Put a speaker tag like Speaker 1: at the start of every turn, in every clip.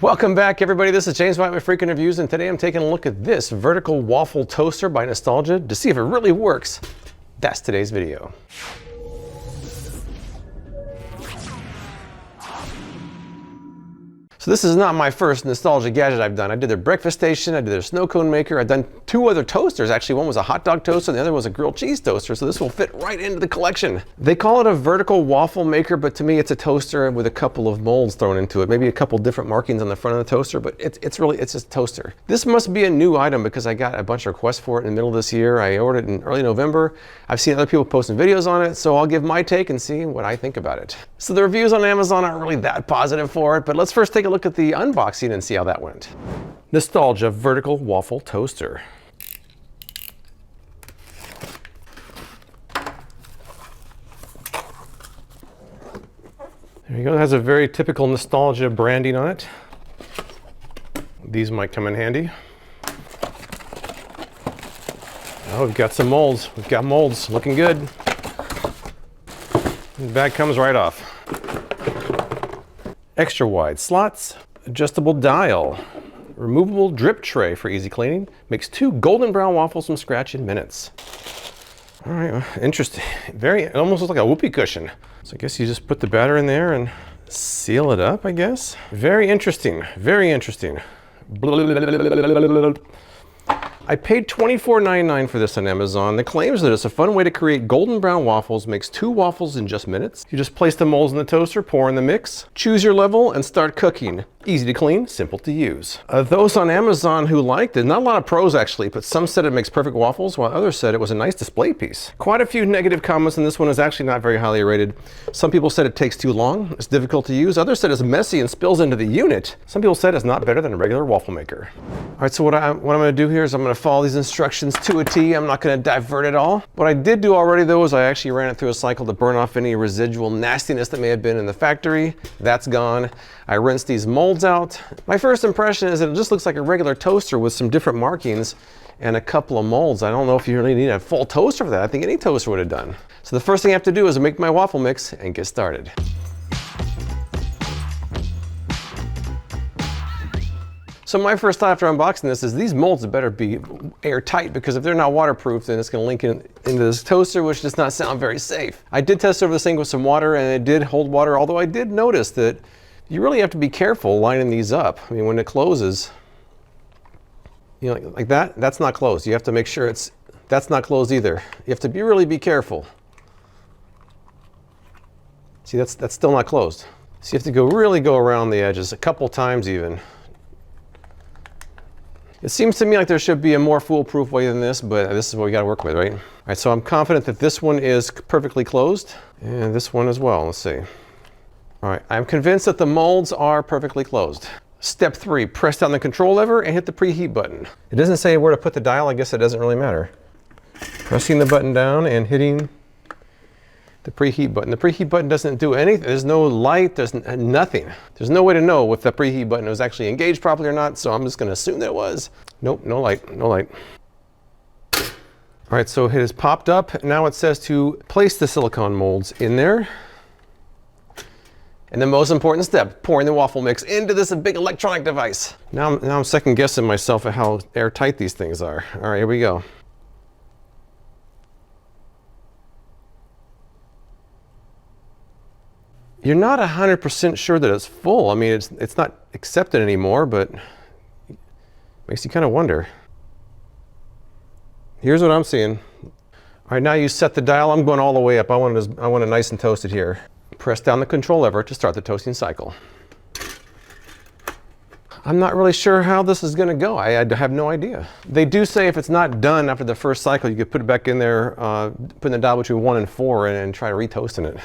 Speaker 1: Welcome back, everybody. This is James White with Freakin' Reviews, and today I'm taking a look at this vertical waffle toaster by Nostalgia to see if it really works. That's today's video. So this is not my first nostalgia gadget I've done. I did their breakfast station, I did their snow cone maker, I've done two other toasters. Actually, one was a hot dog toaster and the other was a grilled cheese toaster, so this will fit right into the collection. They call it a vertical waffle maker, but to me it's a toaster with a couple of molds thrown into it. Maybe a couple different markings on the front of the toaster, but it's just a toaster. This must be a new item because I got a bunch of requests for it in the middle of this year. I ordered it in early November. I've seen other people posting videos on it, so I'll give my take and see what I think about it. So the reviews on Amazon aren't really that positive for it, but let's first take a look at the unboxing and see how that went. Nostalgia Vertical Waffle Toaster. There you go. It has a very typical nostalgia branding on it. These might come in handy. Oh, we've got some molds. We've got molds looking good. The bag comes right off. Extra wide slots, adjustable dial, removable drip tray for easy cleaning, makes 2 golden brown waffles from scratch in minutes. All right, well, interesting. It almost looks like a whoopee cushion. So I guess you just put the batter in there and seal it up, I guess. Very interesting, very interesting. I paid $24.99 for this on Amazon. The claims that it's a fun way to create golden brown waffles, makes 2 waffles in just minutes. You just place the molds in the toaster, pour in the mix, choose your level, and start cooking. Easy to clean, simple to use. Those on Amazon who liked it, not a lot of pros actually, but some said it makes perfect waffles, while others said it was a nice display piece. Quite a few negative comments, and this one is actually not very highly rated. Some people said it takes too long, it's difficult to use. Others said it's messy and spills into the unit. Some people said it's not better than a regular waffle maker. All right, so what I'm gonna do here is I'm gonna follow these instructions to a T. I'm not gonna divert it all. What I did do already though is I actually ran it through a cycle to burn off any residual nastiness that may have been in the factory. That's gone. I rinsed these molds out. My first impression is that it just looks like a regular toaster with some different markings and a couple of molds. I don't know if you really need a full toaster for that. I think any toaster would have done. So the first thing I have to do is make my waffle mix and get started. So my first thought after unboxing this is these molds better be airtight, because if they're not waterproof, then it's going to leak into this toaster, which does not sound very safe. I did test over this thing with some water and it did hold water, although I did notice that you really have to be careful lining these up. I mean, when it closes, you know, like that, that's not closed. You have to make sure that's not closed either. You have to really be careful. See, that's still not closed. So you have to really go around the edges a couple times even. It seems to me like there should be a more foolproof way than this, but this is what we got to work with, right? All right, so I'm confident that this one is perfectly closed, and this one as well. Let's see. All right, I'm convinced that the molds are perfectly closed. Step 3, press down the control lever and hit the preheat button. It doesn't say where to put the dial. I guess it doesn't really matter. Pressing the button down and hitting the preheat button. The preheat button doesn't do anything. There's no light, there's nothing. There's no way to know if the preheat button was actually engaged properly or not, so I'm just gonna assume that it was. Nope, no light, no light. All right, so it has popped up. Now it says to place the silicone molds in there. And the most important step, pouring the waffle mix into this big electronic device. Now I'm second guessing myself at how airtight these things are. All right, here we go. You're not 100% sure that it's full. I mean, it's not accepted anymore, but it makes you kind of wonder. Here's what I'm seeing. All right, now you set the dial. I'm going all the way up. I want it nice and toasted here. Press down the control lever to start the toasting cycle. I'm not really sure how this is going to go. I have no idea. They do say if it's not done after the first cycle, you could put it back in there, put in the dial between 1 and 4 and try retoasting it.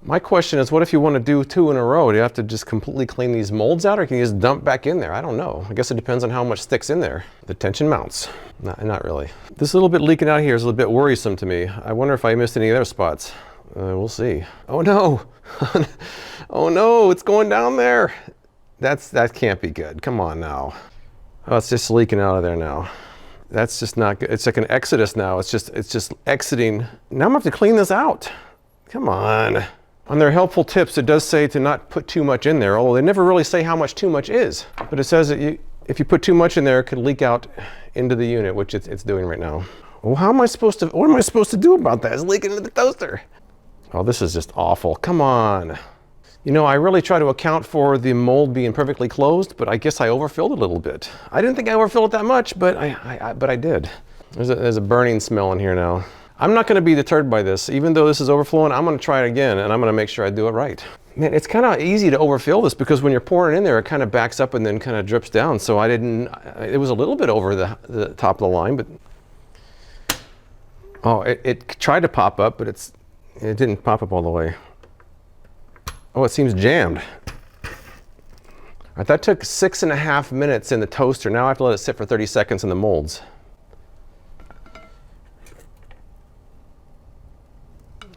Speaker 1: My question is, what if you want to do 2 in a row? Do you have to just completely clean these molds out, or can you just dump back in there? I don't know. I guess it depends on how much sticks in there. The tension mounts. Not really. This little bit leaking out here is a little bit worrisome to me. I wonder if I missed any other spots. We'll see. Oh no! Oh no, it's going down there. That can't be good. Come on now. Oh, it's just leaking out of there now. That's just not good. It's like an exodus now. It's just exiting. Now I'm gonna have to clean this out. Come on. On their helpful tips, it does say to not put too much in there, although they never really say how much too much is. But it says that if you put too much in there, it could leak out into the unit, which it's doing right now. Well, what am I supposed to do about that? It's leaking into the toaster. Oh, this is just awful. Come on. You know, I really try to account for the mold being perfectly closed, but I guess I overfilled it a little bit. I didn't think I overfilled it that much, but I did. There's a burning smell in here now. I'm not going to be deterred by this. Even though this is overflowing, I'm going to try it again, and I'm going to make sure I do it right. Man, it's kind of easy to overfill this because when you're pouring it in there, it kind of backs up and then kind of drips down. So it was a little bit over the top of the line, but oh, it tried to pop up, but it didn't pop up all the way. Oh, it seems jammed. All right, that took 6.5 minutes in the toaster. Now I have to let it sit for 30 seconds in the molds.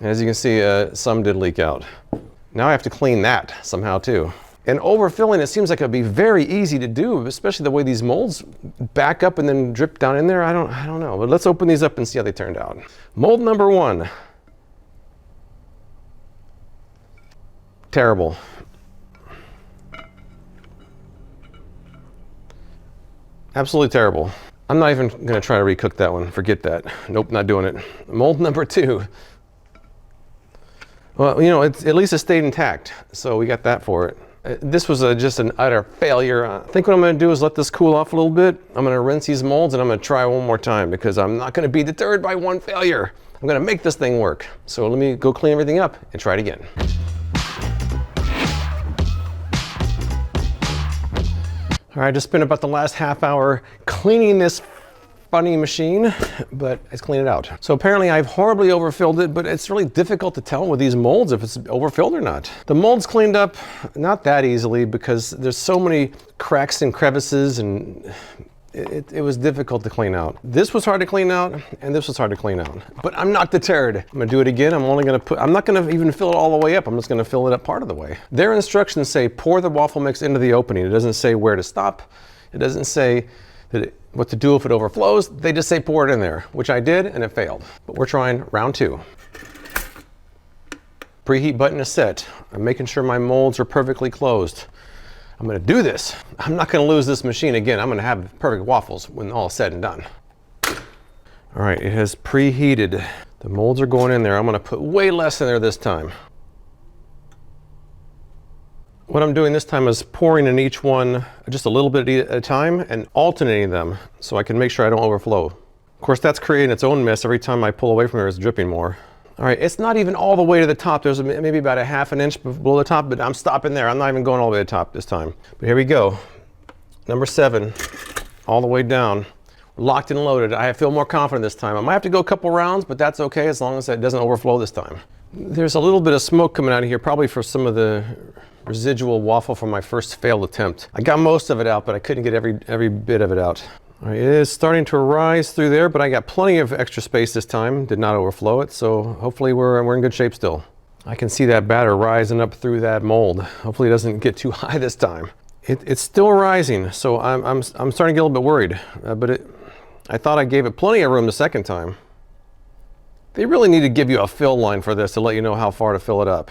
Speaker 1: As you can see, some did leak out. Now I have to clean that somehow too. And overfilling, it seems like it'd be very easy to do, especially the way these molds back up and then drip down in there. I don't know, but let's open these up and see how they turned out. Mold number 1. Terrible. Absolutely terrible. I'm not even gonna try to recook that one. Forget that. Nope, not doing it. Mold number 2. Well, you know, at least it stayed intact, so we got that for it. This was just an utter failure. I think what I'm gonna do is let this cool off a little bit. I'm gonna rinse these molds and I'm gonna try one more time because I'm not gonna be deterred by one failure. I'm gonna make this thing work. So let me go clean everything up and try it again. All right, I just spent about the last half hour cleaning this funny machine, but let's clean it out. So apparently I've horribly overfilled it, but it's really difficult to tell with these molds if it's overfilled or not. The mold's cleaned up not that easily because there's so many cracks and crevices, and it was difficult to clean out. This was hard to clean out, and this was hard to clean out. But I'm not deterred. I'm gonna do it again. I'm not gonna even fill it all the way up. I'm just gonna fill it up part of the way. Their instructions say pour the waffle mix into the opening. It doesn't say where to stop. It doesn't say what to do if it overflows. They just say pour it in there, which I did, and it failed. But we're trying round 2. Preheat button is set. I'm making sure my molds are perfectly closed. I'm gonna do this. I'm not gonna lose this machine again. I'm gonna have perfect waffles when all is said and done. All right, it has preheated. The molds are going in there. I'm gonna put way less in there this time. What I'm doing this time is pouring in each one just a little bit at a time and alternating them so I can make sure I don't overflow. Of course, that's creating its own mess. Every time I pull away from it, it's dripping more. All right, it's not even all the way to the top. There's maybe about a ½ inch below the top, but I'm stopping there. I'm not even going all the way to the top this time. But here we go. Number 7, all the way down. Locked and loaded. I feel more confident this time. I might have to go a couple rounds, but that's okay as long as it doesn't overflow this time. There's a little bit of smoke coming out of here, probably for some of the residual waffle from my first failed attempt. I got most of it out, but I couldn't get every bit of it out. All right, it is starting to rise through there, but I got plenty of extra space this time. Did not overflow it, so hopefully we're in good shape still. I can see that batter rising up through that mold. Hopefully it doesn't get too high this time. It's still rising, so I'm starting to get a little bit worried. But I thought I gave it plenty of room the second time. They really need to give you a fill line for this to let you know how far to fill it up.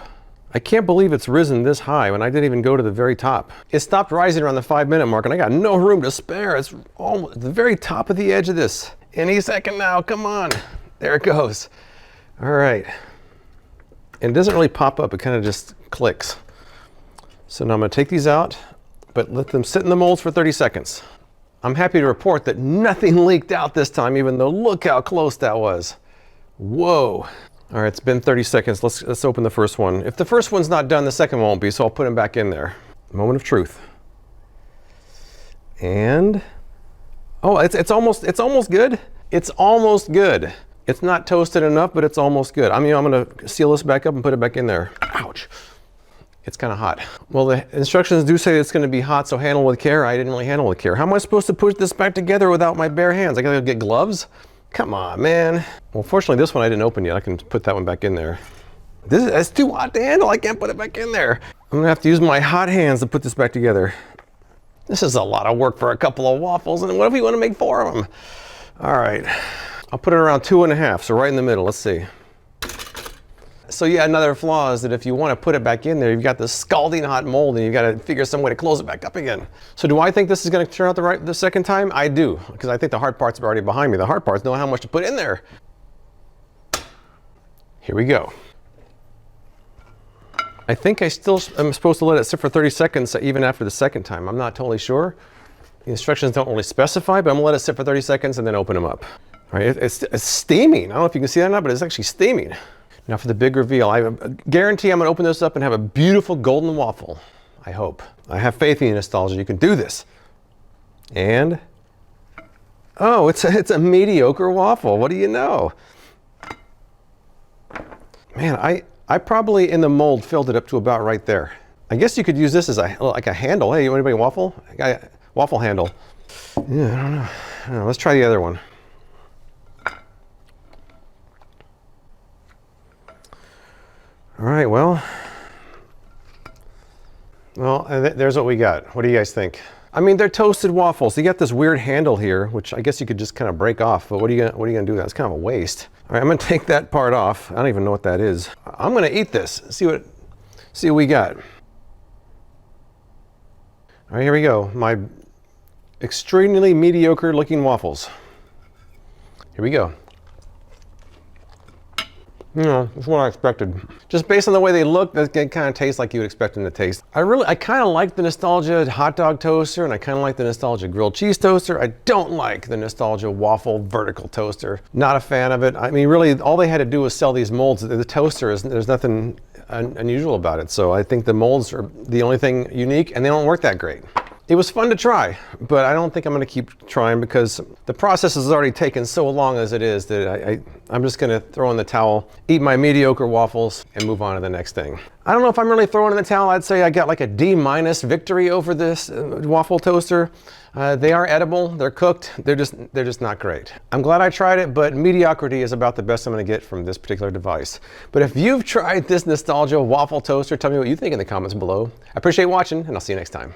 Speaker 1: I can't believe it's risen this high when I didn't even go to the very top. It stopped rising around the 5-minute mark and I got no room to spare. It's almost the very top of the edge of this. Any second now, come on. There it goes. All right. And it doesn't really pop up, it kind of just clicks. So now I'm gonna take these out, but let them sit in the molds for 30 seconds. I'm happy to report that nothing leaked out this time, even though look how close that was. Whoa. All right, it's been 30 seconds. Let's open the first one. If the first one's not done, the second one won't be, so I'll put them back in there. Moment of truth. And, oh, it's almost good. It's almost good. It's not toasted enough, but it's almost good. I'm gonna seal this back up and put it back in there. Ouch. It's kind of hot. Well, the instructions do say it's gonna be hot, so handle with care. I didn't really handle with care. How am I supposed to put this back together without my bare hands? I gotta get gloves? Come on, man. Well, fortunately, this one I didn't open yet. I can put that one back in there. It's too hot to handle. I can't put it back in there. I'm gonna have to use my hot hands to put this back together. This is a lot of work for a couple of waffles, and what if we want to make 4 of them? All right, I'll put it around 2.5, so right in the middle. Let's see. So yeah, another flaw is that if you want to put it back in there, you've got this scalding hot mold and you've got to figure some way to close it back up again. So do I think this is going to turn out the second time? I do, because I think the hard parts are already behind me. The hard parts know how much to put in there. Here we go. I think I still am supposed to let it sit for 30 seconds even after the second time. I'm not totally sure. The instructions don't really specify, but I'm gonna let it sit for 30 seconds and then open them up. All right, it's steaming. I don't know if you can see that or not, but it's actually steaming. Now for the big reveal. I guarantee I'm gonna open this up and have a beautiful golden waffle. I hope. I have faith in you, Nostalgia. You can do this. And, oh, it's a mediocre waffle. What do you know? Man, I probably in the mold filled it up to about right there. I guess you could use this as like a handle. Hey, you want anybody waffle? Waffle handle. Yeah, I don't know. Let's try the other one. All right, well, there's what we got. What do you guys think? I mean, they're toasted waffles. You got this weird handle here, which I guess you could just kind of break off, but what are you gonna do? That's kind of a waste. All right, I'm gonna take that part off. I don't even know what that is. I'm gonna eat this, see what we got. All right, here we go. My extremely mediocre looking waffles. Here we go. You know, that's what I expected. Just based on the way they look, they kind of taste like you would expect them to taste. I kind of like the Nostalgia hot dog toaster, and I kind of like the Nostalgia grilled cheese toaster. I don't like the Nostalgia waffle vertical toaster. Not a fan of it. I mean, really, all they had to do was sell these molds. The toaster, there's nothing unusual about it. So I think the molds are the only thing unique, and they don't work that great. It was fun to try, but I don't think I'm gonna keep trying because the process has already taken so long as it is that I'm just gonna throw in the towel, eat my mediocre waffles, and move on to the next thing. I don't know if I'm really throwing in the towel. I'd say I got like a D- victory over this waffle toaster. They are edible, they're cooked, they're just not great. I'm glad I tried it, but mediocrity is about the best I'm gonna get from this particular device. But if you've tried this Nostalgia waffle toaster, tell me what you think in the comments below. I appreciate watching, and I'll see you next time.